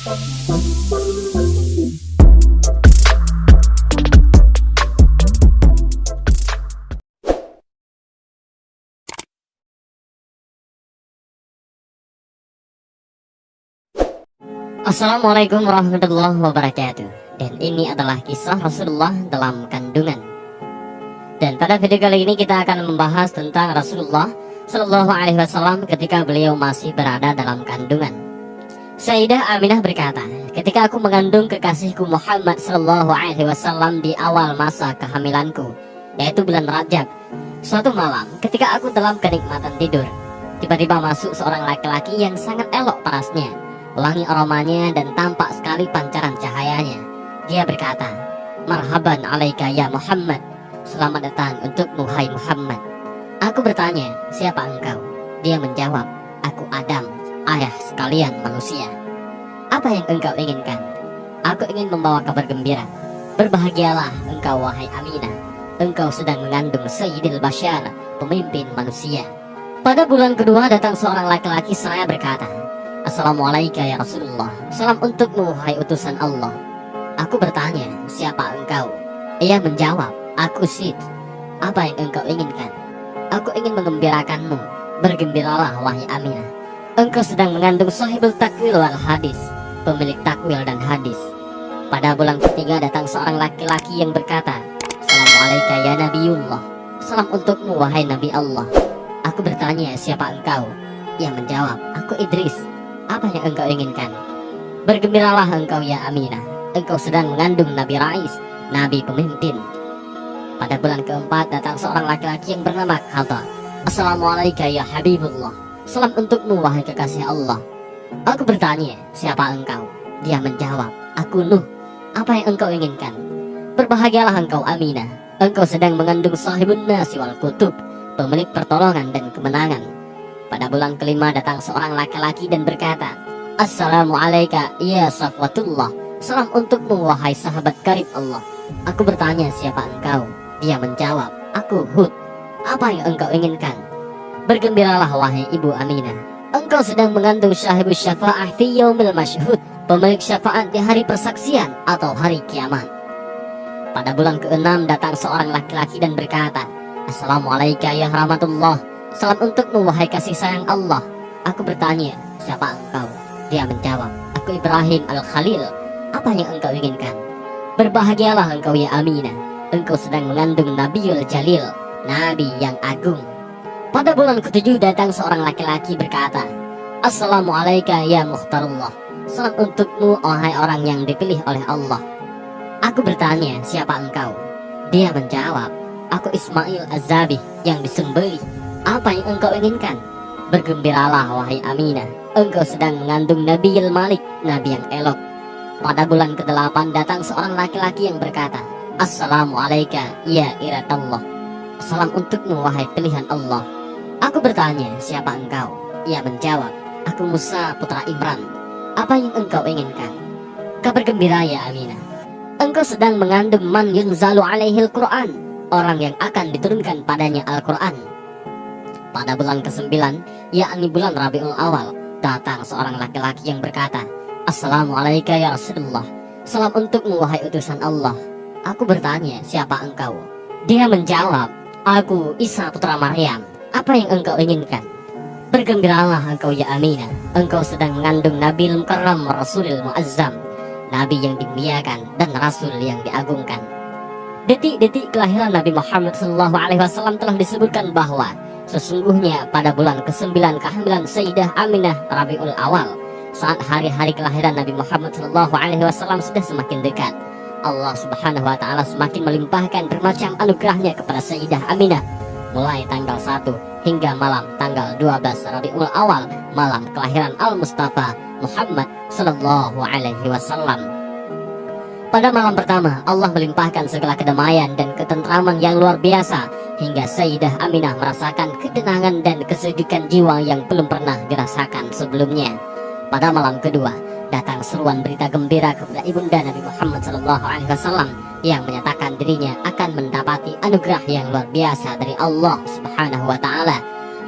Assalamualaikum warahmatullahi wabarakatuh. Dan ini adalah kisah Rasulullah dalam kandungan. Dan pada video kali ini kita akan membahas tentang Rasulullah Shallallahu Alaihi Wasallam ketika beliau masih berada dalam kandungan. Sayyidah Aminah berkata, ketika aku mengandung kekasihku Muhammad Shallallahu Alaihi Wasallam di awal masa kehamilanku, yaitu bulan Rajab, suatu malam ketika aku dalam kenikmatan tidur, tiba-tiba masuk seorang laki-laki yang sangat elok parasnya, wangi aromanya dan tampak sekali pancaran cahayanya. Dia berkata, "Marhaban alaika ya Muhammad." Selamat datang untukmu hai Muhammad. Aku bertanya, "Siapa engkau?" Dia menjawab, "Aku Adam, ayah sekalian manusia." "Apa yang engkau inginkan?" "Aku ingin membawa kabar gembira. Berbahagialah engkau wahai Aminah. Engkau sedang mengandung Sayyidil Bashar, pemimpin manusia." Pada bulan kedua datang seorang laki-laki seraya berkata, "Assalamualaikum ya Rasulullah." "Salam untukmu hai utusan Allah." Aku bertanya, "Siapa engkau?" Ia menjawab, "Aku Sid." "Apa yang engkau inginkan?" "Aku ingin mengembirakanmu. Bergembiralah wahai Aminah. Engkau sedang mengandung sahibul takwil wal hadis, pemilik takwil dan hadis." Pada bulan ketiga datang seorang laki-laki yang berkata, "Assalamualaikum ya Nabiullah." "Salam untukmu wahai Nabi Allah." Aku bertanya, "Siapa engkau?" Ia menjawab, "Aku Idris." "Apa yang engkau inginkan?" "Bergembiralah engkau ya Aminah. Engkau sedang mengandung Nabi Rais, Nabi pemimpin." Pada bulan keempat datang seorang laki-laki yang bernama Khalid. "Assalamualaikum ya Habibullah." "Salam untukmu wahai kekasih Allah." Aku bertanya, "Siapa engkau?" Dia menjawab, "Aku Nuh." "Apa yang engkau inginkan?" "Berbahagialah engkau Aminah. Engkau sedang mengandung sahibun nasi wal kutub, pemilik pertolongan dan kemenangan." Pada bulan kelima datang seorang laki-laki dan berkata, "Assalamualaikum ya Safwatullah." "Salam untukmu wahai sahabat karib Allah." Aku bertanya, "Siapa engkau?" Dia menjawab, "Aku Hud." "Apa yang engkau inginkan?" "Bergembiralah wahai ibu Aminah. Engkau sedang mengandung syahibus syafa'ah fi yaumil masyhud, pemilik syafaat di hari persaksian atau hari kiamat." Pada bulan keenam datang seorang laki-laki dan berkata, "Assalamualaikum ya rahmatullah." "Salam untukmu wahai kasih sayang Allah." Aku bertanya, "Siapa engkau?" Dia menjawab, "Aku Ibrahim Al-Khalil." "Apa yang engkau inginkan?" "Berbahagialah engkau ya Aminah. Engkau sedang mengandung Nabiul Jalil, Nabi yang agung." Pada bulan ketujuh datang seorang laki-laki berkata, "Assalamualaikum ya Mukhtarullah." "Salam untukmu wahai orang yang dipilih oleh Allah." Aku bertanya, "Siapa engkau?" Dia menjawab, "Aku Ismail Az-Zabih yang disembelih." "Apa yang engkau inginkan?" "Bergembiralah wahai Aminah. Engkau sedang mengandung Nabiul Malik, Nabi yang elok." Pada bulan ke-8 datang seorang laki-laki yang berkata, "Assalamualaikum ya Iratallah." "Salam untukmu wahai pilihan Allah." Aku bertanya, "Siapa engkau?" Ia menjawab, "Aku Musa putra Imran." "Apa yang engkau inginkan?" "Kabar gembira ya Aminah. Engkau sedang mengandung man yunzalu alaihil Quran, orang yang akan diturunkan padanya Al-Quran." Pada bulan ke-9, yakni bulan Rabiul Awal, datang seorang laki-laki yang berkata, "Assalamualaikum ya Rasulullah." "Salam untukmu wahai utusan Allah." Aku bertanya, "Siapa engkau?" Dia menjawab, "Aku Isa putra Maryam." "Apa yang engkau inginkan?" "Bergembiralah engkau ya Aminah. Engkau sedang mengandung Nabil Mukarram Rasulil Muazzam, Nabi yang dimuliakan dan Rasul yang diagungkan." Detik-detik kelahiran Nabi Muhammad SAW telah disebutkan bahwa sesungguhnya pada bulan ke-9 kehamilan Sayyidah Aminah Rabiul Awal, saat hari-hari kelahiran Nabi Muhammad SAW sudah semakin dekat, Allah Subhanahu wa Ta'ala semakin melimpahkan bermacam anugerahnya kepada Sayyidah Aminah, mulai tanggal 1 hingga malam tanggal 12 Rabiul Awal, malam kelahiran Al-Mustafa Muhammad Sallallahu Alaihi Wasallam. Pada malam pertama, Allah melimpahkan segala kedamaian dan ketentraman yang luar biasa, hingga Sayyidah Aminah merasakan ketenangan dan kesejukan jiwa yang belum pernah dirasakan sebelumnya. Pada malam kedua, datang seruan berita gembira kepada ibunda Nabi Muhammad SAW yang menyatakan dirinya akan mendapati anugerah yang luar biasa dari Allah Subhanahu wa Ta'ala.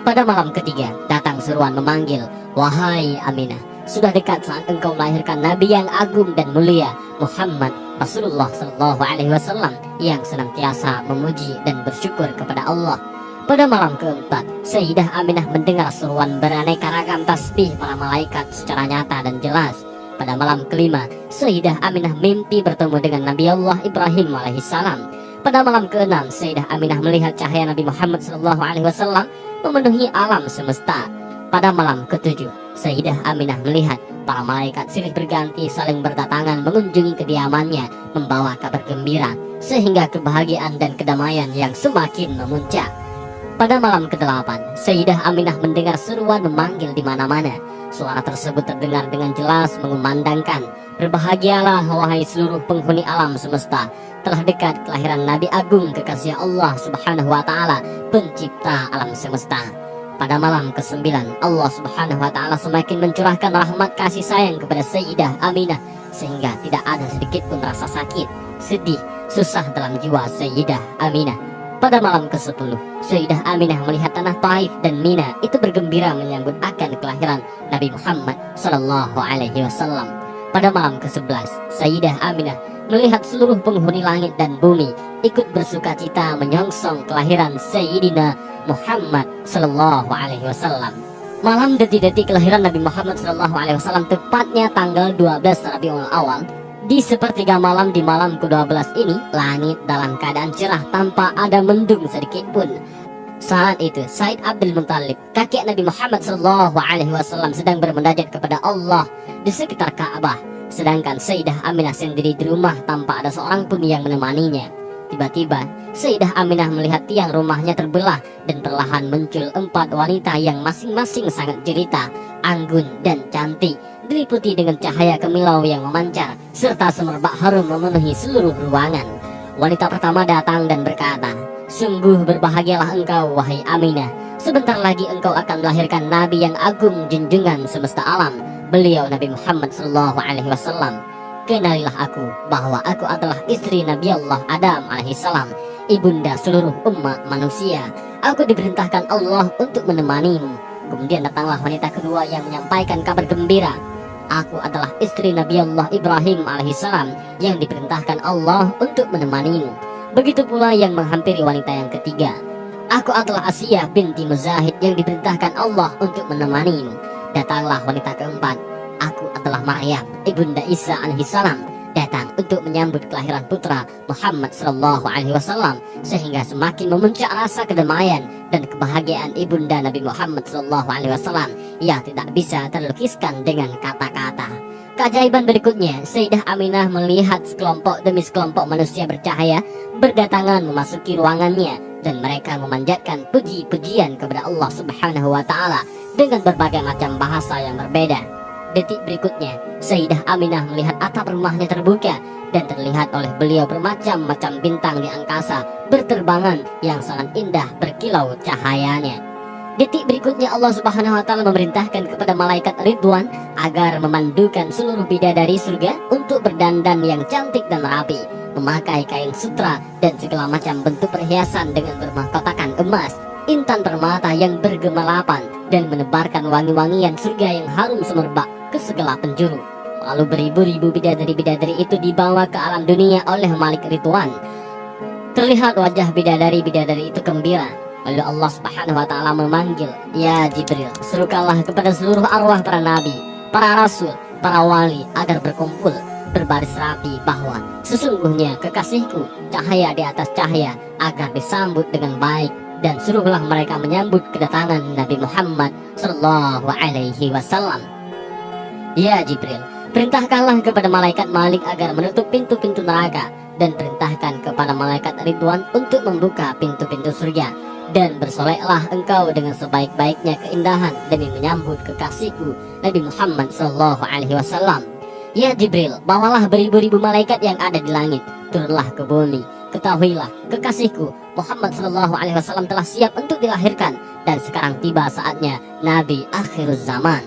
Pada malam ketiga, datang seruan memanggil, "Wahai Aminah, sudah dekat saat engkau melahirkan Nabi yang agung dan mulia, Muhammad Rasulullah Sallallahu Alaihi Wasallam, yang senantiasa memuji dan bersyukur kepada Allah. Pada malam keempat, Sayyidah Aminah mendengar seruan beraneka ragam tasbih para malaikat secara nyata dan jelas. Pada malam kelima, Sayyidah Aminah mimpi bertemu dengan Nabi Allah Ibrahim alaihissalam. Pada malam keenam, Sayyidah Aminah melihat cahaya Nabi Muhammad Sallallahu Alaihi Wasallam memenuhi alam semesta. Pada malam ketujuh, Sayyidah Aminah melihat para malaikat silih berganti saling berdatangan mengunjungi kediamannya, membawa kabar gembira, sehingga kebahagiaan dan kedamaian yang semakin memuncak. Pada malam ke-8, Sayyidah Aminah mendengar seruan memanggil di mana-mana. Suara tersebut terdengar dengan jelas mengumandangkan, "Berbahagialah wahai seluruh penghuni alam semesta, telah dekat kelahiran Nabi Agung kekasih Allah Subhanahu wa Ta'ala, pencipta alam semesta." Pada malam ke-9, Allah Subhanahu wa Ta'ala semakin mencurahkan rahmat kasih sayang kepada Sayyidah Aminah, sehingga tidak ada sedikit pun rasa sakit, sedih, susah dalam jiwa Sayyidah Aminah. Pada malam ke-10, Sayyidah Aminah melihat tanah Taif dan Mina itu bergembira menyambut akan kelahiran Nabi Muhammad Sallallahu Alaihi Wasallam. Pada malam ke-11, Sayyidah Aminah melihat seluruh penghuni langit dan bumi ikut bersukacita menyongsong kelahiran Sayyidina Muhammad Sallallahu Alaihi Wasallam. Malam detik-detik kelahiran Nabi Muhammad Sallallahu Alaihi Wasallam, tepatnya tanggal 12 Rabiul Awal. Di sepertiga malam di malam ke-12 ini, langit dalam keadaan cerah tanpa ada mendung sedikit pun. Saat itu, Said Abdul Muttalib, kakek Nabi Muhammad SAW, sedang bermunajat kepada Allah di sekitar Ka'bah. Sedangkan Sayyidah Aminah sendiri di rumah tanpa ada seorang pun yang menemaninya. Tiba-tiba, Sayyidah Aminah melihat tiang rumahnya terbelah dan perlahan muncul 4 wanita yang masing-masing sangat jelita, anggun dan cantik, diliputi dengan cahaya kemilau yang memancar, serta semerbak harum memenuhi seluruh ruangan. Wanita pertama datang dan berkata, "Sungguh berbahagialah engkau, wahai Aminah. Sebentar lagi engkau akan melahirkan Nabi yang agung junjungan semesta alam, beliau Nabi Muhammad SAW. Kenalilah aku bahwa aku adalah istri Nabi Allah Adam alaihissalam, ibunda seluruh umat manusia. Aku diperintahkan Allah untuk menemanimu." Kemudian datanglah wanita kedua yang menyampaikan kabar gembira. "Aku adalah istri Nabi Allah Ibrahim alaihissalam yang diperintahkan Allah untuk menemanimu." Begitu pula yang menghampiri wanita yang ketiga. "Aku adalah Asiyah binti Muzahid yang diperintahkan Allah untuk menemanimu." Datanglah wanita keempat. "Aku adalah Maryam, ibunda Isa alaihissalam, datang untuk menyambut kelahiran putra Muhammad sallallahu alaihi wasallam," sehingga semakin memuncak rasa kedamaian dan kebahagiaan ibunda Nabi Muhammad sallallahu alaihi wasallam yang tidak bisa terlukiskan dengan kata-kata. Keajaiban berikutnya, Sayyidah Aminah melihat sekelompok demi sekelompok manusia bercahaya berdatangan memasuki ruangannya, dan mereka memanjatkan puji-pujian kepada Allah Subhanahu wa Ta'ala dengan berbagai macam bahasa yang berbeda. Detik berikutnya, Sayyidah Aminah melihat atap rumahnya terbuka dan terlihat oleh beliau bermacam-macam bintang di angkasa berterbangan yang sangat indah berkilau cahayanya. Detik berikutnya, Allah Subhanahu wa Ta'ala memerintahkan kepada malaikat Ridwan agar memandukan seluruh bidadari surga untuk berdandan yang cantik dan rapi, memakai kain sutra dan segala macam bentuk perhiasan dengan bermahkotakan emas, intan permata yang bergemelapan, dan menebarkan wangi-wangian surga yang harum semerbak ke segala penjuru. Lalu beribu-ribu bidadari-bidadari itu dibawa ke alam dunia oleh Malik Ridwan. Terlihat wajah bidadari-bidadari itu gembira. Lalu Allah Subhanahu wa Ta'ala memanggil, "Ya Jibril, serukanlah kepada seluruh arwah para nabi, para rasul, para wali agar berkumpul berbaris rapi bahwa sesungguhnya kekasihku cahaya di atas cahaya, agar disambut dengan baik, dan suruhlah mereka menyambut kedatangan Nabi Muhammad sallallahu alaihi wasallam." "Ya Jibril, perintahkanlah kepada malaikat Malik agar menutup pintu-pintu neraka, dan perintahkan kepada malaikat Ridwan untuk membuka pintu-pintu surga. Dan bersoleklah engkau dengan sebaik-baiknya keindahan demi menyambut kekasihku Nabi Muhammad sallallahu alaihi wasallam. Ya Jibril, bawalah beribu-ribu malaikat yang ada di langit, turunlah ke bumi. Ketahuilah, kekasihku Muhammad sallallahu alaihi wasallam telah siap untuk dilahirkan, dan sekarang tiba saatnya Nabi akhir zaman."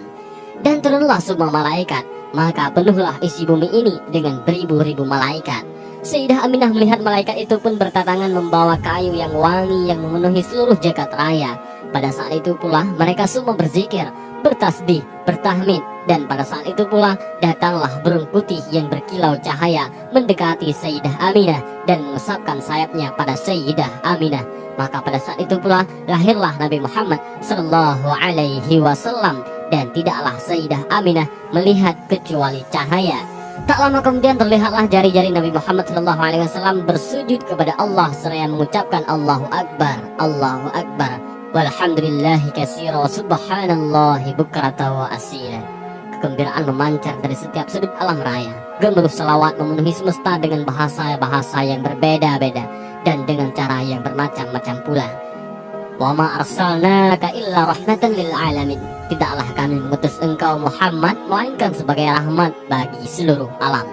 Dan turunlah semua malaikat, maka penuhlah isi bumi ini dengan beribu-ribu malaikat. Sayyidah Aminah melihat malaikat itu pun berdatangan membawa kayu yang wangi yang memenuhi seluruh jagat raya. Pada saat itu pula mereka semua berzikir, bertasbih, bertahmid. Dan pada saat itu pula datanglah burung putih yang berkilau cahaya mendekati Sayyidah Aminah dan mengusapkan sayapnya pada Sayyidah Aminah. Maka pada saat itu pula lahirlah Nabi Muhammad Sallallahu Alaihi Wasallam, dan tidaklah Sayyidah Aminah melihat kecuali cahaya. Tak lama kemudian terlihatlah jari-jari Nabi Muhammad Sallallahu Alaihi Wasallam bersujud kepada Allah seraya mengucapkan Allahu Akbar, Allahu Akbar, walhamdulillahi katsira wa subhanallahi bukrata wa asila. Kegembiraan memancar dari setiap sudut alam raya. Gemuruh selawat memenuhi semesta dengan bahasa-bahasa yang berbeda-beda dan dengan cara yang bermacam-macam pula. Wa ma arsalnaka illa rahmatan lil alamin. Tidaklah kami mengutus engkau Muhammad melainkan sebagai rahmat bagi seluruh alam.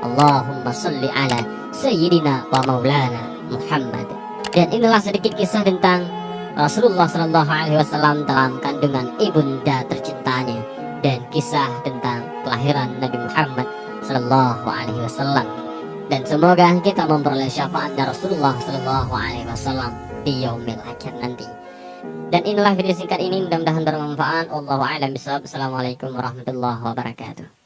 Allahumma salli ala sayyidina wa maulana Muhammad. Dan inilah sedikit kisah tentang Rasulullah Sallallahu Alaihi Wasallam dalam kandungan ibunda tercintanya, dan kisah tentang kelahiran Nabi Muhammad Sallallahu Alaihi Wasallam. Dan semoga kita memperoleh syafaatnya Rasulullah Sallallahu Alaihi Wasallam di yaumil akhir nanti. Dan inilah video singkat ini, mudah-mudahan bermanfaat. Wallahu a'lam bishawab. Assalamualaikum warahmatullahi wabarakatuh.